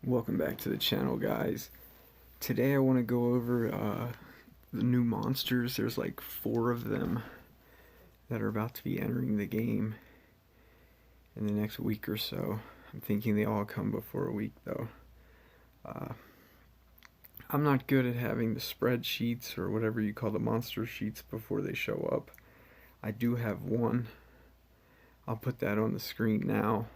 Welcome back to the channel, guys. Today I want to go over the new monsters. There's like 4 of them that are about to be entering the game in the next week or so. I'm thinking they all come before a week though. Uh, I'm not good at having the spreadsheets or whatever you call the monster sheets before they show up. I do have one. I'll put that on the screen now.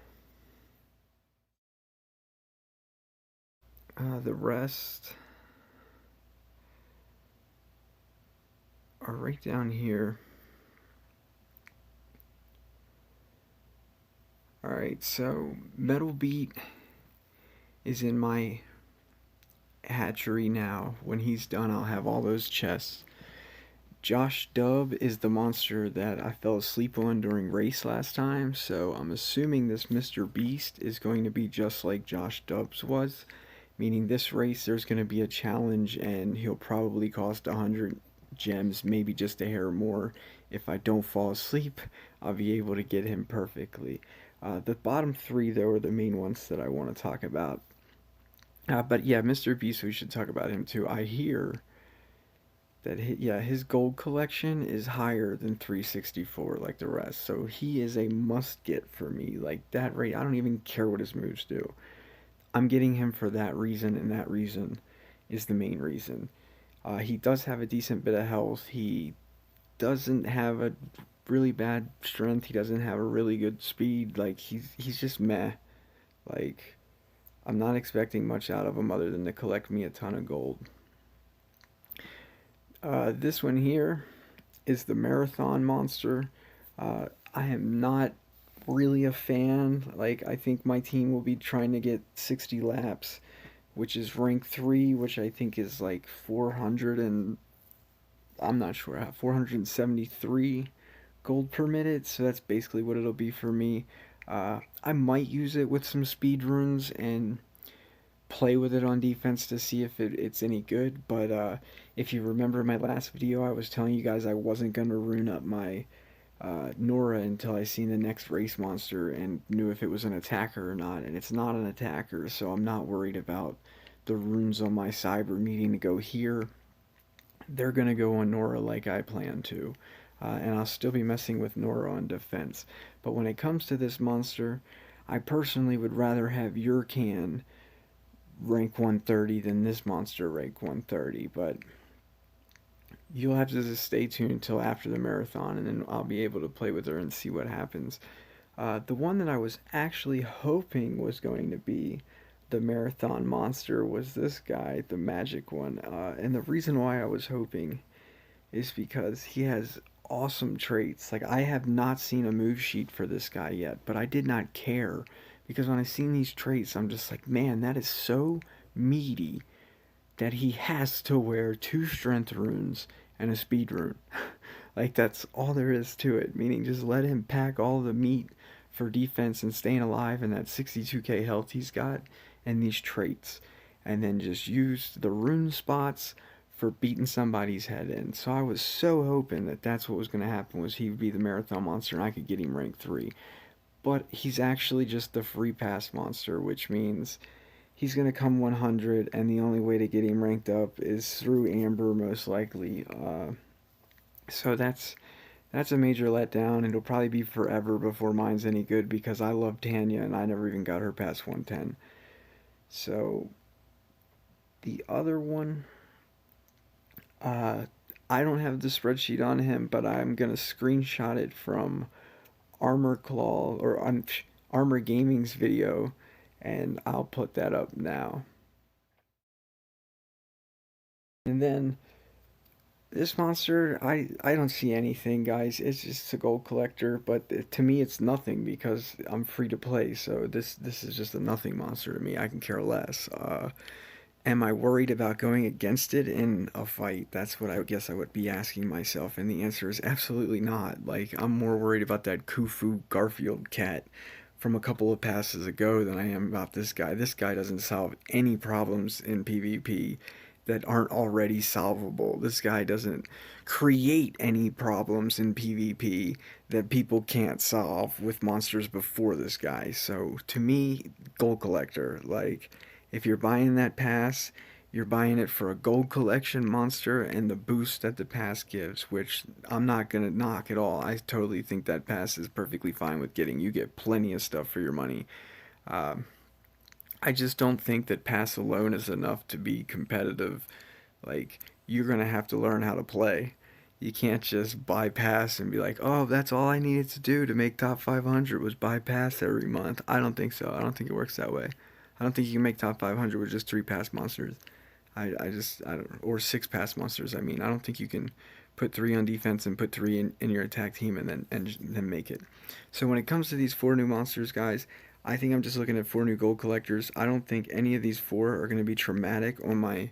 The rest are right down here. Alright, so Metal Beat is in my hatchery now. When he's done, I'll have all those chests. Josh Dub is the monster that I fell asleep on during race last time, so I'm assuming this Mr. Beast is going to be just like Josh Dub's was, meaning this race there's going to be a challenge and he'll probably cost 100 gems, maybe just a hair more. If I don't fall asleep, I'll be able to get him perfectly. The bottom 3 though are the main ones that I want to talk about. But yeah, Mr. Beast, we should talk about him too. I hear that his gold collection is higher than 364 like the rest. So he is a must get for me. Like that rate, I don't even care what his moves do. I'm getting him for that reason, and that reason is the main reason. He does have a decent bit of health. He doesn't have a really bad strength. He doesn't have a really good speed. Like he's just meh. Like I'm not expecting much out of him other than to collect me a ton of gold. This one here is the Marathon Monster. I am not really a fan. Like, I think my team will be trying to get 60 laps, which is rank 3, which I think is like 400 and I'm not sure how, 473 gold per minute. So that's basically what it'll be for me. I might use it with some speed runes and play with it on defense to see if it's any good. But if you remember my last video, I was telling you guys I wasn't going to rune up my Nora until I seen the next race monster and knew if it was an attacker or not. And it's not an attacker, so I'm not worried about the runes on my cyber needing to go here. They're going to go on Nora like I plan to. And I'll still be messing with Nora on defense. But when it comes to this monster, I personally would rather have Yurkan rank 130 than this monster rank 130, but you'll have to just stay tuned until after the marathon and then I'll be able to play with her and see what happens. The one that I was actually hoping was going to be the marathon monster was this guy, the magic one. And the reason why I was hoping is because he has awesome traits. Like, I have not seen a move sheet for this guy yet, but I did not care because when I seen these traits, I'm just like, man, that is so meaty that he has to wear 2 strength runes and a speed rune. Like, that's all there is to it, meaning just let him pack all the meat for defense and staying alive and that 62k health he's got and these traits, and then just use the rune spots for beating somebody's head in. So I was so hoping that that's what was going to happen, was he would be the marathon monster and I could get him rank 3. But he's actually just the free pass monster, which means he's going to come 100, and the only way to get him ranked up is through Amber, most likely. So that's a major letdown. It'll probably be forever before mine's any good because I love Tanya, and I never even got her past 110. So the other one, I don't have the spreadsheet on him, but I'm going to screenshot it from Armor Claw or Armor Gaming's video, and I'll put that up now. And then this monster, I don't see anything, guys. It's just a gold collector, but to me it's nothing because I'm free to play. So this is just a nothing monster to me. I can care less. Am I worried about going against it in a fight? That's what I guess I would be asking myself, and the answer is absolutely not. Like, I'm more worried about that Khufu Garfield cat from a couple of passes ago than I am about this guy. This guy doesn't solve any problems in PvP that aren't already solvable. This guy doesn't create any problems in PvP that people can't solve with monsters before this guy. So to me, gold collector, like, If you're buying that pass, you're buying it for a gold collection monster and the boost that the pass gives, which I'm not going to knock at all. I totally think that pass is perfectly fine with getting. You get plenty of stuff for your money. Um, I just don't think that pass alone is enough to be competitive. Like, you're going to have to learn how to play. You can't just bypass and be like, oh, that's all I needed to do to make top 500 was bypass every month. I don't think so. I don't think it works that way. I don't think you can make top 500 with just three pass monsters. I don't, or six pass monsters. I mean, I don't think you can put three on defense and put three in your attack team and then make it. So when it comes to these four new monsters, guys, I think I'm just looking at four new gold collectors. I don't think any of these four are going to be traumatic on my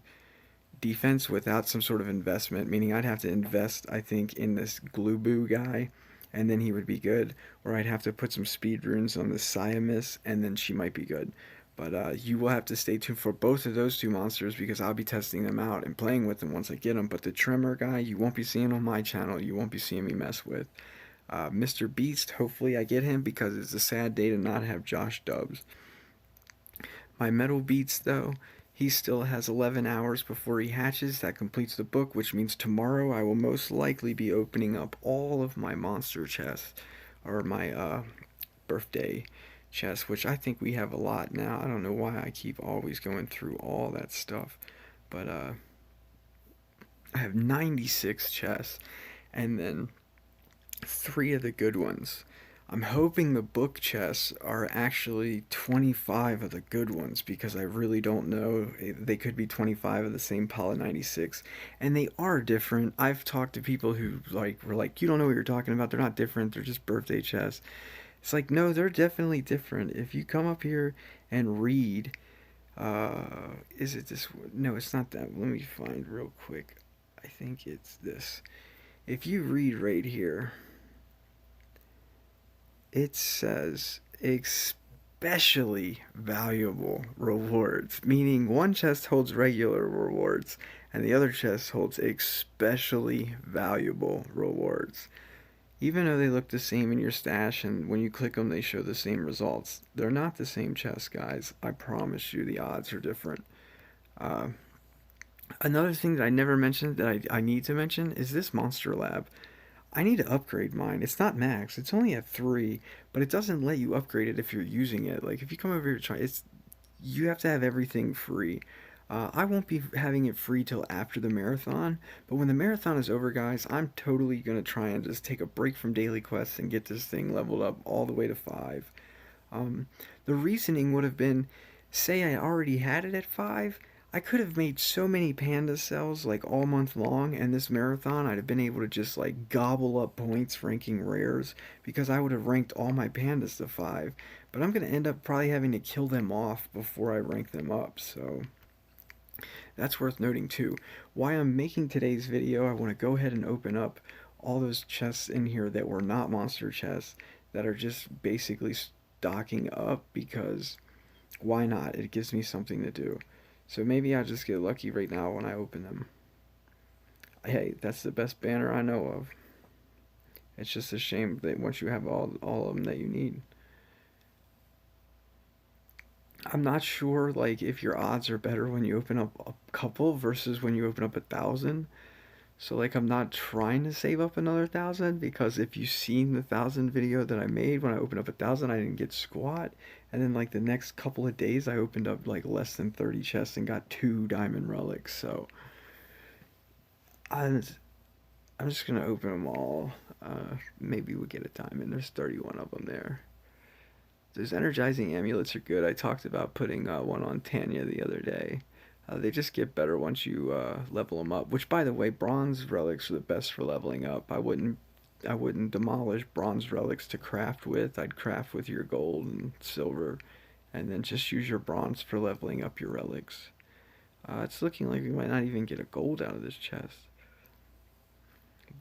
defense without some sort of investment, meaning I'd have to invest, I think, in this Glue Boo guy, and then he would be good, or I'd have to put some speed runes on the Siamis, and then she might be good. But you will have to stay tuned for both of those two monsters because I'll be testing them out and playing with them once I get them. But the Tremor guy, you won't be seeing on my channel. You won't be seeing me mess with. Mr. Beast, hopefully I get him because it's a sad day to not have Josh Dubs. My Metal Beats, though, he still has 11 hours before he hatches. That completes the book, which means tomorrow I will most likely be opening up all of my monster chests, or my birthday chests, which I think we have a lot now. I don't know why I keep always going through all that stuff, but I have 96 chests, and then three of the good ones. I'm hoping the book chests are actually 25 of the good ones because I really don't know. They could be 25 of the same Pala 96, and they are different. I've talked to people who were like, you don't know what you're talking about. They're not different. They're just birthday chests. It's like, no, they're definitely different. If you come up here and read, is it this? No, it's not that. Let me find real quick. I think it's this. If you read right here, it says especially valuable rewards, meaning one chest holds regular rewards and the other chest holds especially valuable rewards. Even though they look the same in your stash and when you click them they show the same results, they're not the same chest, guys. I promise you the odds are different. Uh, Another thing that I never mentioned that I need to mention is this Monster Lab. I need to upgrade mine. It's not max. It's only at 3, but it doesn't let you upgrade it if you're using it. Like if you come over here to try, you have to have everything free. I won't be having it free till after the marathon, but when the marathon is over, guys, I'm totally gonna try and just take a break from daily quests and get this thing leveled up all the way to 5. Um, the reasoning would have been, say I already had it at 5, I could have made so many panda cells like all month long, and this marathon I'd have been able to just like gobble up points ranking rares because I would have ranked all my pandas to 5. But I'm gonna end up probably having to kill them off before I rank them up, so that's worth noting too. Why I'm making today's video, I want to go ahead and open up all those chests in here that were not monster chests that are just basically stocking up because why not? It gives me something to do. So maybe I'll just get lucky right now when I open them. Hey, that's the best banner I know of. It's just a shame that once you have all of them that you need. I'm not sure like if your odds are better when you open up a couple versus when you open up 1,000. So like I'm not trying to save up another 1,000 because if you've seen the 1,000 video that I made when I opened up 1,000, I didn't get squat. And then like the next couple of days, I opened up like less than 30 chests and got 2 diamond relics. So I'm I'm just gonna open them all. Maybe we'll get a diamond. There's 31 of them there. Those energizing amulets are good. I talked about putting one on Tanya the other day. They just get better once you level them up. Which, by the way, bronze relics are the best for leveling up. I wouldn't demolish bronze relics to craft with. I'd craft with your gold and silver, and then just use your bronze for leveling up your relics. It's looking like we might not even get a gold out of this chest,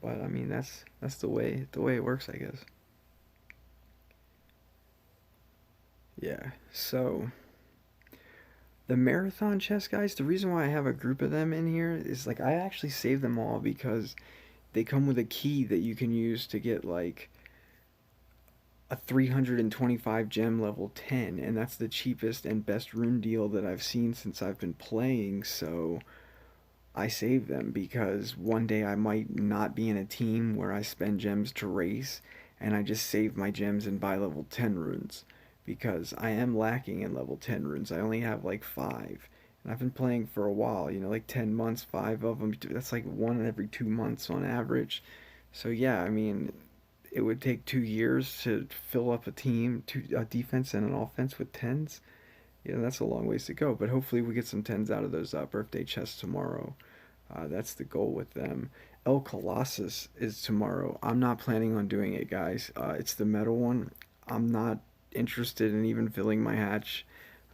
but I mean that's the way it works, I guess. Yeah. So the marathon chest, guys. The reason why I have a group of them in here is like I actually saved them all because they come with a key that you can use to get like a 325 gem level 10, and that's the cheapest and best rune deal that I've seen since I've been playing. So I save them because one day I might not be in a team where I spend gems to race, and I just save my gems and buy level 10 runes because I am lacking in level 10 runes. I only have like 5. And I've been playing for a while, like 10 months, 5 of them. That's like one every 2 months on average. So yeah, I mean, it would take 2 years to fill up a team, a defense and an offense with tens. Yeah, that's a long ways to go. But hopefully we get some tens out of those birthday chests tomorrow. That's the goal with them. El Colossus is tomorrow. I'm not planning on doing it, guys. It's the metal one. I'm not interested in even filling my hatch.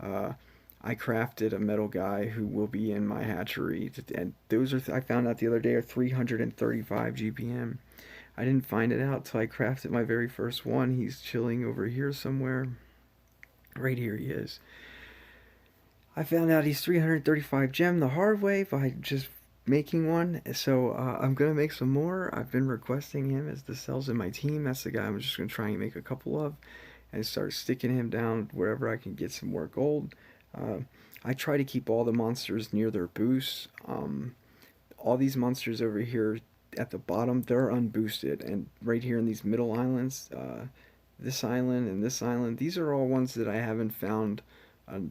Uh, I crafted a metal guy who will be in my hatchery, and those are I found out the other day are 335 GPM. I didn't find it out till I crafted my very first one. He's chilling over here somewhere. Right here he is. I found out he's 335 gem the hard way by just making one. So I'm gonna make some more. I've been requesting him as the cells in my team. That's the guy I'm just gonna try and make a couple of, and start sticking him down wherever I can get some more gold. Uh, I try to keep all the monsters near their boosts. All these monsters over here at the bottom, they're unboosted, and right here in these middle islands, this island and this island, these are all ones that I haven't found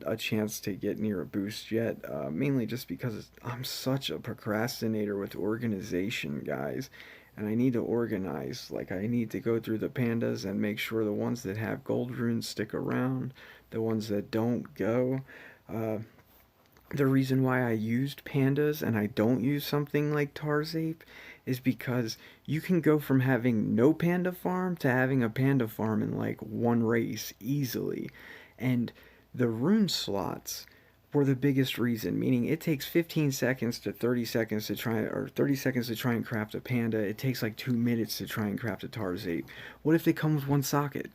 a chance to get near a boost yet. Mainly just because I'm such a procrastinator with organization, guys. And I need to organize. Like, I need to go through the pandas and make sure the ones that have gold runes stick around, the ones that don't go. Uh, the reason why I used pandas and I don't use something like Tarzape is because you can go from having no panda farm to having a panda farm in like one race easily. And the rune slots were the biggest reason, meaning it takes 15 seconds to 30 seconds to try, or 30 seconds to try and craft a panda. It takes like 2 minutes to try and craft a Tarzape. What if they come with one socket?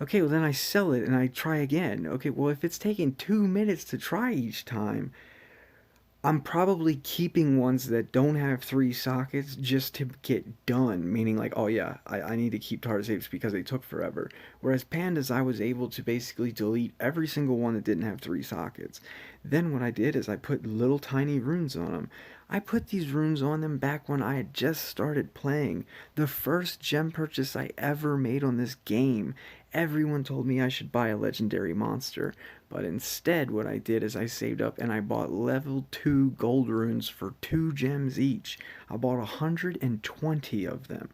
Okay, well then I sell it and I try again. Okay, well if it's taking 2 minutes to try each time, I'm probably keeping ones that don't have 3 sockets just to get done. Meaning like, oh yeah, I need to keep Tarzapes because they took forever. Whereas Pandas, I was able to basically delete every single one that didn't have 3 sockets. Then what I did is I put little tiny runes on them. I put these runes on them back when I had just started playing. The first gem purchase I ever made on this game. Everyone told me I should buy a legendary monster. But instead, what I did is I saved up and I bought level 2 gold runes for 2 gems each. I bought 120 of them.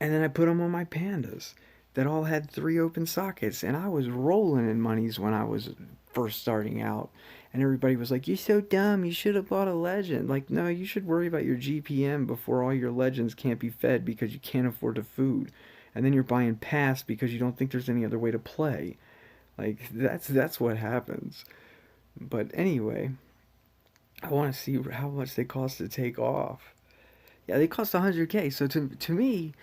And then I put them on my pandas that all had 3 open sockets. And I was rolling in monies when I was first starting out. And everybody was like, "You're so dumb. You should have bought a legend." Like, no, you should worry about your GPM before all your legends can't be fed because you can't afford the food. And then you're buying pass because you don't think there's any other way to play. Like that's what happens. But anyway, I want to see how much they cost to take off. Yeah, they cost 100K. So to me,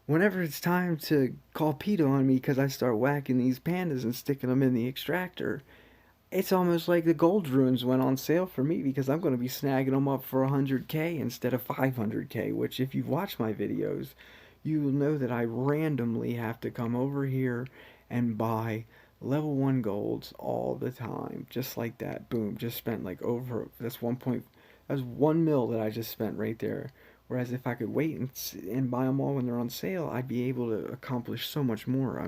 whenever it's time to call PETA on me because I start whacking these pandas and sticking them in the extractor, it's almost like the gold runes went on sale for me because I'm going to be snagging them up for 100K instead of 500K. Which, if you've watched my videos, you will know that I randomly have to come over here and buy level 1 golds all the time, just like that. Boom, just spent like over, that's 1 mil that I just spent right there. Whereas if I could wait and buy them all when they're on sale, I'd be able to accomplish so much more.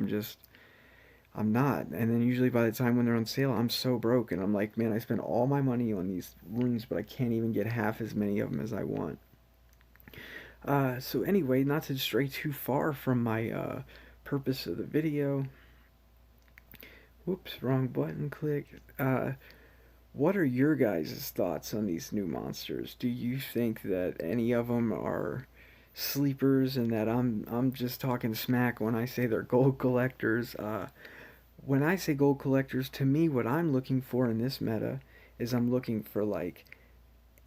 I'm not. And then usually by the time when they're on sale, I'm so broke and I'm like, man, I spent all my money on these runes, but I can't even get half as many of them as I want. So anyway, not to stray too far from my purpose of the video. Whoops, wrong button click. What are your guys' thoughts on these new monsters? Do you think that any of them are sleepers and that I'm just talking smack when I say they're gold collectors? When I say gold collectors, to me, what I'm looking for in this meta is I'm looking for like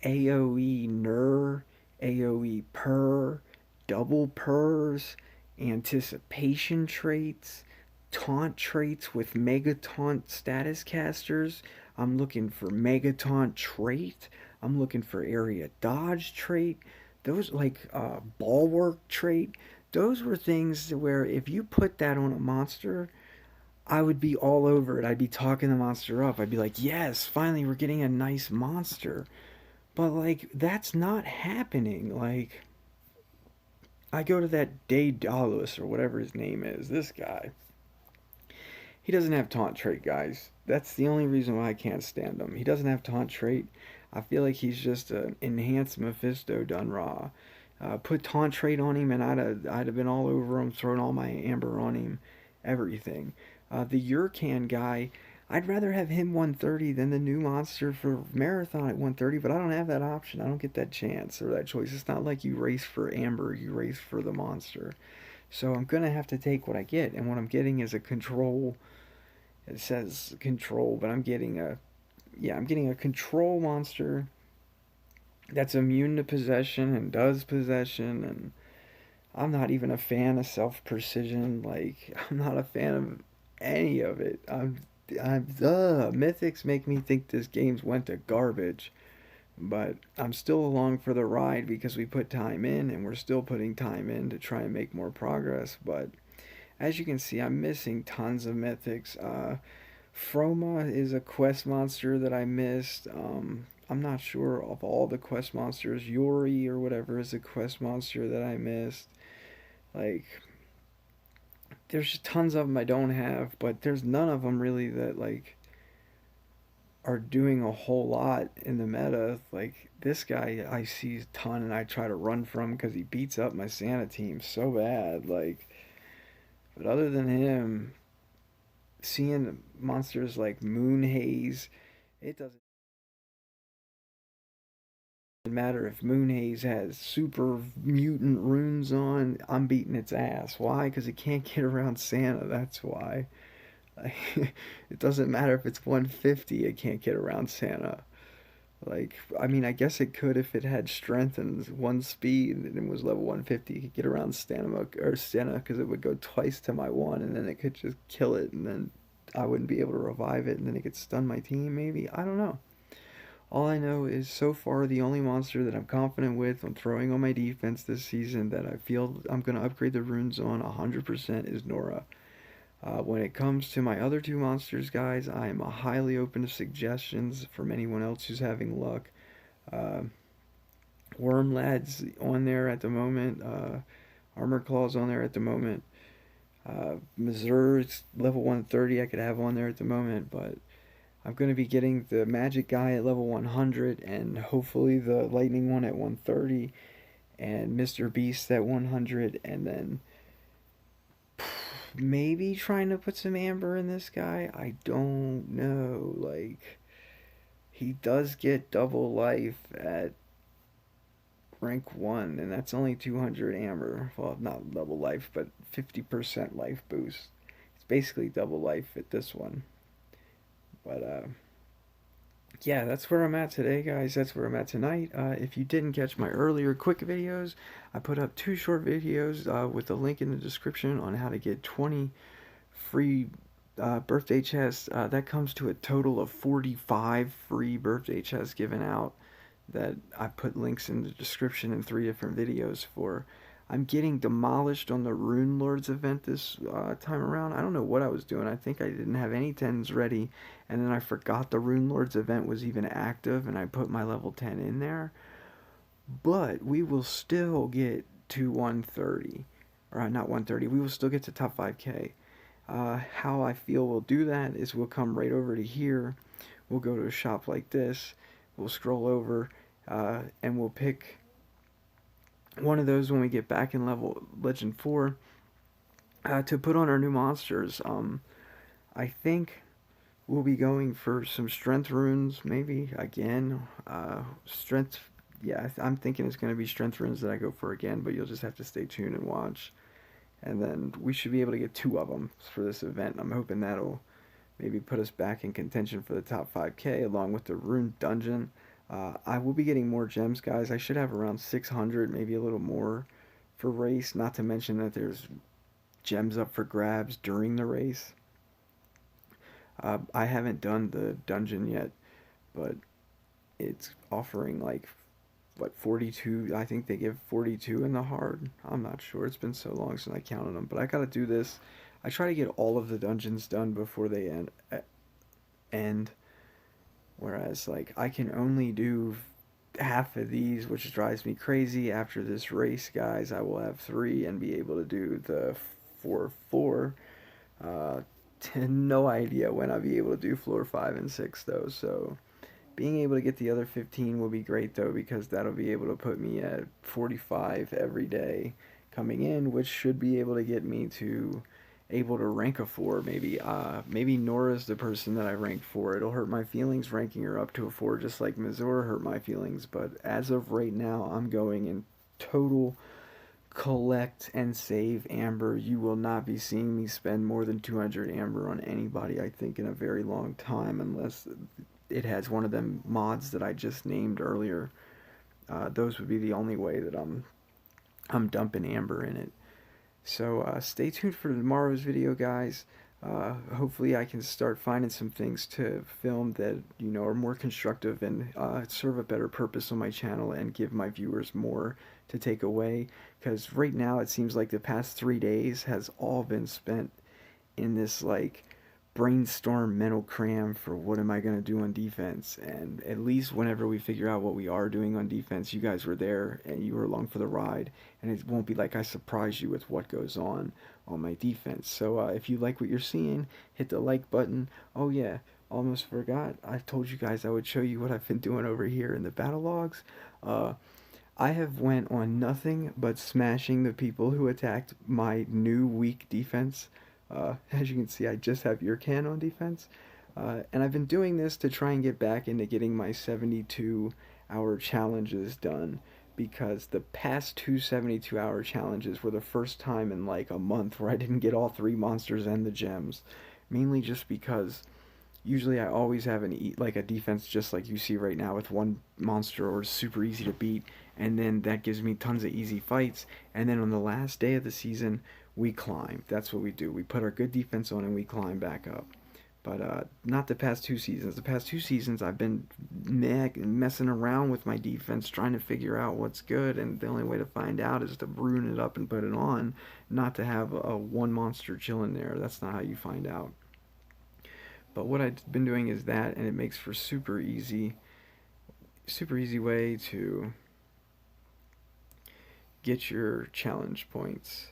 AoE Ner, AoE Purr, double Purrs, anticipation traits, taunt traits with Mega Taunt status casters. I'm looking for Mega Taunt trait. I'm looking for area dodge trait. Those like bulwark trait. those were things where if you put that on a monster, I would be all over it. I'd be talking the monster up. I'd be like, yes, finally we're getting a nice monster. But like that's not happening. Like I go to that Daedalus or whatever his name is, this guy. He doesn't have taunt trait, guys. That's the only reason why I can't stand him. He doesn't have taunt trait. I feel like he's just an enhanced Mephisto done raw. Put taunt trait on him, and I'd have been all over him, throwing all my amber on him, everything. The Yurkan guy, I'd rather have him 130 than the new monster for Marathon at 130, but I don't have that option. I don't get that chance or that choice. It's not like you race for amber, you race for the monster. So I'm gonna have to take what I get, and what I'm getting is a control. It says control, but I'm getting a control monster that's immune to possession and does possession, and I'm not even a fan of self precision. Like I'm not a fan of any of it. Mythics make me think this game's went to garbage, but I'm still along for the ride because we put time in, and we're still putting time in to try and make more progress. But as you can see, I'm missing tons of mythics. Froma is a quest monster that I missed. I'm not sure of all the quest monsters. Yori or whatever is a quest monster that I missed. Like, there's tons of them I don't have, but there's none of them really that like are doing a whole lot in the meta. Like this guy, I see a ton, and I try to run from because he beats up my Santa team so bad. Like, but other than him, seeing monsters like Moon Haze, it doesn't matter if Moon Haze has super mutant runes on. I'm beating its ass. Why? Because it can't get around Santa. That's why. Like, it doesn't matter if it's 150. It can't get around Santa. Like, I mean, I guess it could if it had strength and one speed and it was level 150. It could get around Santa because it would go twice to my one, and then it could just kill it, and then I wouldn't be able to revive it, and then it could stun my team. Maybe I don't know. All I know is so far the only monster that I'm confident with on throwing on my defense this season that I feel I'm gonna upgrade the runes on 100% is Nora. When it comes to my other two monsters, guys, I am highly open to suggestions from anyone else who's having luck. Uh, Wormlad's on there at the moment. Armor Claw's on there at the moment. Missouri's level 130 I could have on there at the moment, but I'm going to be getting the Magic guy at level 100 and hopefully the Lightning one at 130 and Mr. Beast at 100, and then maybe trying to put some amber in this guy. I don't know. Like, he does get double life at rank 1, and that's only 200 amber. Well, not double life, but 50% life boost. It's basically double life at this one. But, yeah, that's where I'm at today, guys. That's where I'm at tonight. If you didn't catch my earlier quick videos, I put up 2 short videos with a link in the description on how to get 20 free birthday chests. That comes to a total of 45 free birthday chests given out that I put links in the description in 3 different videos for. I'm getting demolished on the Rune Lords event this time around. I don't know what I was doing. I think I didn't have any 10s ready, and then I forgot the Rune Lords event was even active, and I put my level 10 in there. But we will still get to 130. Or not 130. We will still get to top 5K. How I feel we'll do that is we'll come right over to here. We'll go to a shop like this. We'll scroll over, and we'll pick one of those when we get back in level Legend 4 to put on our new monsters. I think we'll be going for some strength runes, maybe again. Strength, yeah, I'm thinking it's going to be strength runes that I go for again, but you'll just have to stay tuned and watch. And then we should be able to get 2 of them for this event. I'm hoping that'll maybe put us back in contention for the top 5K along with the rune dungeon. I will be getting more gems, guys. I should have around 600, maybe a little more for race, not to mention that there's gems up for grabs during the race. I haven't done the dungeon yet, but it's offering like what, 42? I think they give 42 in the hard. I'm not sure. It's been so long since I counted them, but I gotta do this. I try to get all of the dungeons done before they end. Whereas, like, I can only do half of these, which drives me crazy. After this race, guys, I will have 3 and be able to do the 4. Uh, no idea when I'll be able to do floor 5 and 6, though. So, being able to get the other 15 will be great, though, because that'll be able to put me at 45 every day coming in, which should be able to get me to able to rank a 4. Maybe Nora's the person that I rank 4. It'll hurt my feelings ranking her up to a 4, just like Mizora hurt my feelings. But as of right now, I'm going in total collect and save amber. You will not be seeing me spend more than 200 amber on anybody, I think, in a very long time, unless it has one of them mods that I just named earlier. Those would be the only way that I'm dumping amber in it. So stay tuned for tomorrow's video, guys. Hopefully I can start finding some things to film that, you know, are more constructive and serve a better purpose on my channel and give my viewers more to take away. Because right now it seems like the past 3 days has all been spent in this, like, brainstorm mental cram for what am I going to do on defense. And at least whenever we figure out what we are doing on defense, you guys were there and you were along for the ride, and it won't be like I surprise you with what goes on my defense. So if you like what you're seeing, hit the like button. Oh yeah, almost forgot, I told you guys I would show you what I've been doing over here in the battle logs. I have went on nothing but smashing the people who attacked my new weak defense. As you can see, I just have your can on defense. And I've been doing this to try and get back into getting my 72-hour challenges done, because the past 2 72-hour challenges were the first time in like a month where I didn't get all 3 monsters and the gems. Mainly just because usually I always have like a defense just like you see right now with 1 monster, or super easy to beat, and then that gives me tons of easy fights, and then on the last day of the season we climb. That's what we do. We put our good defense on and we climb back up. But not the past 2 seasons. The past 2 seasons I've been messing around with my defense, trying to figure out what's good, and the only way to find out is to ruin it up and put it on, not to have a 1 monster chilling there. That's not how you find out. But what I've been doing is that, and it makes for super easy way to get your challenge points,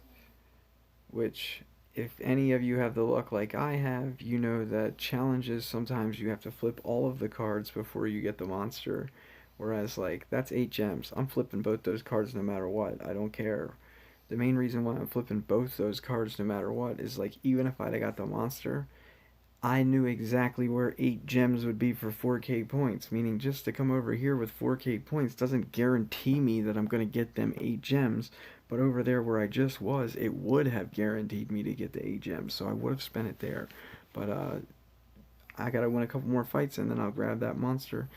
which, if any of you have the luck like I have, you know that challenges, sometimes you have to flip all of the cards before you get the monster. Whereas, like, that's 8 gems. I'm flipping both those cards no matter what. I don't care. The main reason why I'm flipping both those cards no matter what is, like, even if I'd have got the monster, I knew exactly where 8 gems would be for 4k points, meaning just to come over here with 4k points doesn't guarantee me that I'm going to get them 8 gems, but over there where I just was, it would have guaranteed me to get the 8 gems, so I would have spent it there. But I gotta win a couple more fights and then I'll grab that monster.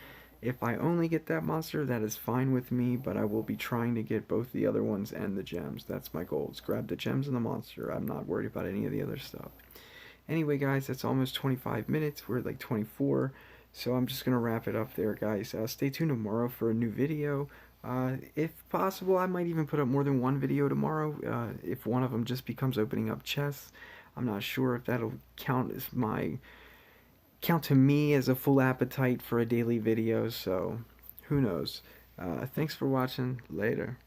If I only get that monster, that is fine with me, but I will be trying to get both the other ones and the gems. That's my goal, is grab the gems and the monster. I'm not worried about any of the other stuff. Anyway, guys, that's almost 25 minutes. We're at like 24, so I'm just going to wrap it up there, guys. Stay tuned tomorrow for a new video. If possible, I might even put up more than 1 video tomorrow, if one of them just becomes opening up chests. I'm not sure if that'll count to me as a full appetite for a daily video, so who knows. Thanks for watching. Later.